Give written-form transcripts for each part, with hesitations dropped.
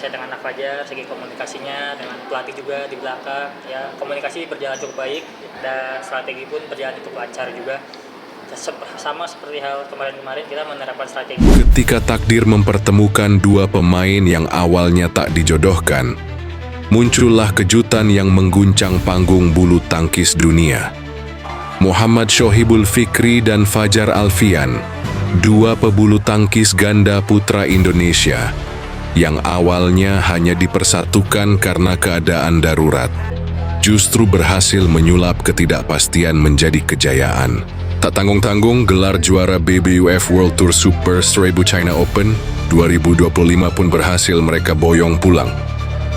saya dengan Anak Fajar, segi komunikasinya dengan pelatih juga di belakang, ya komunikasi berjalan cukup baik dan strategi pun berjalan cukup lancar juga. Sama seperti hal kemarin-kemarin kita menerapkan strategi. Ketika takdir mempertemukan dua pemain yang awalnya tak dijodohkan, muncullah kejutan yang mengguncang panggung bulu tangkis dunia. Muhammad Shohibul Fikri dan Fajar Alfian, dua pebulu tangkis ganda putra Indonesia, yang awalnya hanya dipersatukan karena keadaan darurat, justru berhasil menyulap ketidakpastian menjadi kejayaan. Tak tanggung-tanggung, gelar juara BBUF World Tour Super 1000 China Open 2025 pun berhasil mereka boyong pulang,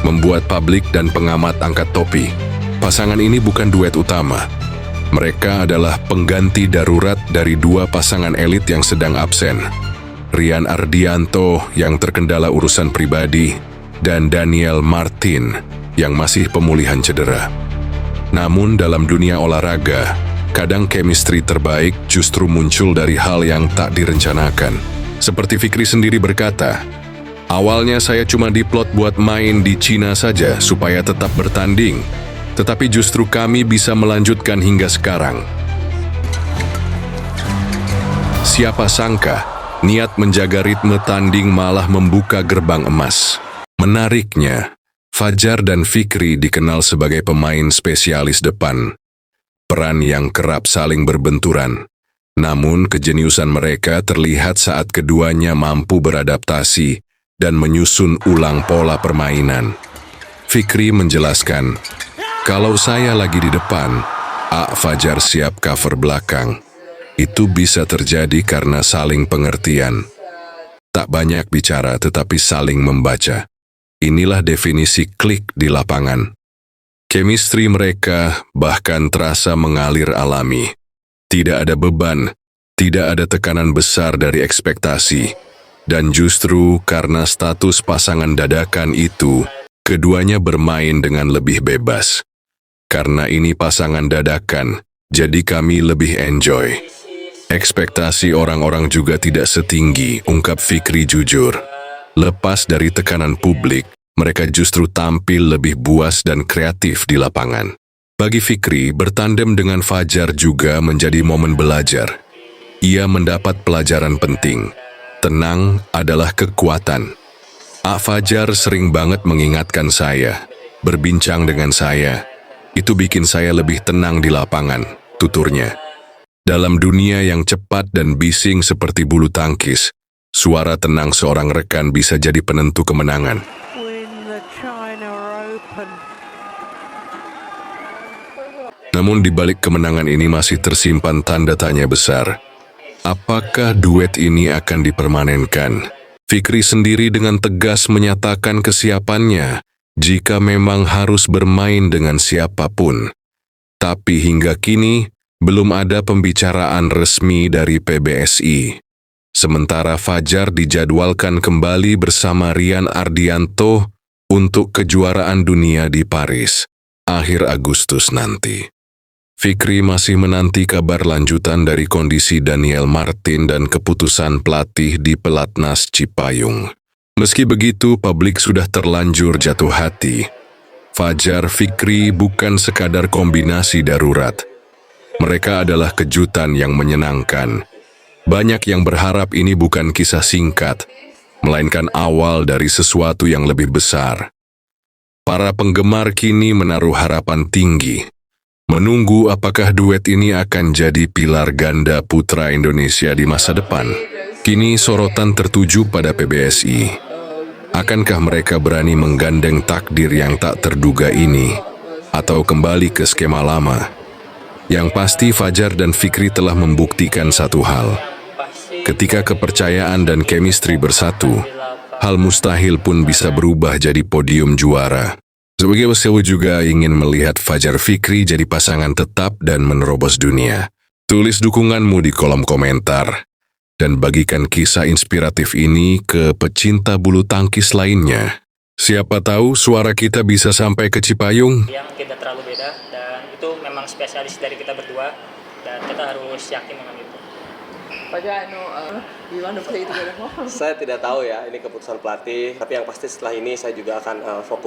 membuat publik dan pengamat angkat topi. Pasangan ini bukan duet utama. Mereka adalah pengganti darurat dari dua pasangan elit yang sedang absen. Rian Ardianto yang terkendala urusan pribadi dan Daniel Martin yang masih pemulihan cedera. Namun dalam dunia olahraga, kadang chemistry terbaik justru muncul dari hal yang tak direncanakan. Seperti Fikri sendiri berkata, "Awalnya saya cuma diplot buat main di Cina saja supaya tetap bertanding, tetapi justru kami bisa melanjutkan hingga sekarang." Siapa sangka, niat menjaga ritme tanding malah membuka gerbang emas. Menariknya, Fajar dan Fikri dikenal sebagai pemain spesialis depan, peran yang kerap saling berbenturan. Namun kejeniusan mereka terlihat saat keduanya mampu beradaptasi dan menyusun ulang pola permainan. Fikri menjelaskan, "Kalau saya lagi di depan, Fajar siap cover belakang. Itu bisa terjadi karena saling pengertian. Tak banyak bicara tetapi saling membaca. Inilah definisi klik di lapangan." Chemistry mereka bahkan terasa mengalir alami. Tidak ada beban, tidak ada tekanan besar dari ekspektasi. Dan justru karena status pasangan dadakan itu, keduanya bermain dengan lebih bebas. Karena ini pasangan dadakan, jadi kami lebih enjoy. Ekspektasi orang-orang juga tidak setinggi, ungkap Fikri jujur. Lepas dari tekanan publik, mereka justru tampil lebih buas dan kreatif di lapangan. Bagi Fikri, bertandem dengan Fajar juga menjadi momen belajar. Ia mendapat pelajaran penting. Tenang adalah kekuatan. Fajar sering banget mengingatkan saya, berbincang dengan saya. Itu bikin saya lebih tenang di lapangan, tuturnya. Dalam dunia yang cepat dan bising seperti bulu tangkis, suara tenang seorang rekan bisa jadi penentu kemenangan. Namun di balik kemenangan ini masih tersimpan tanda tanya besar. Apakah duet ini akan dipermanenkan? Fikri sendiri dengan tegas menyatakan kesiapannya jika memang harus bermain dengan siapapun. Tapi hingga kini, belum ada pembicaraan resmi dari PBSI. Sementara Fajar dijadwalkan kembali bersama Rian Ardianto untuk kejuaraan dunia di Paris, akhir Agustus nanti. Fikri masih menanti kabar lanjutan dari kondisi Daniel Martin dan keputusan pelatih di Pelatnas Cipayung. Meski begitu, publik sudah terlanjur jatuh hati. Fajar Fikri bukan sekadar kombinasi darurat. Mereka adalah kejutan yang menyenangkan. Banyak yang berharap ini bukan kisah singkat, melainkan awal dari sesuatu yang lebih besar. Para penggemar kini menaruh harapan tinggi, menunggu apakah duet ini akan jadi pilar ganda putra Indonesia di masa depan. Kini sorotan tertuju pada PBSI. Akankah mereka berani menggandeng takdir yang tak terduga ini, atau kembali ke skema lama? Yang pasti Fajar dan Fikri telah membuktikan satu hal. Ketika kepercayaan dan chemistry bersatu, hal mustahil pun bisa berubah jadi podium juara. Sebagai saya juga ingin melihat Fajar Fikri jadi pasangan tetap dan menerobos dunia. Tulis dukunganmu di kolom komentar. Dan bagikan kisah inspiratif ini ke pecinta bulu tangkis lainnya. Siapa tahu suara kita bisa sampai ke Cipayung. Yang tidak terlalu beda dan itu memang spesialis dari kita berdua dan kita harus yakin dengan itu. Pagka gimana bisa itu? Saya tidak tahu ya, ini keputusan pelatih. Tapi yang pasti setelah ini saya juga akan fokus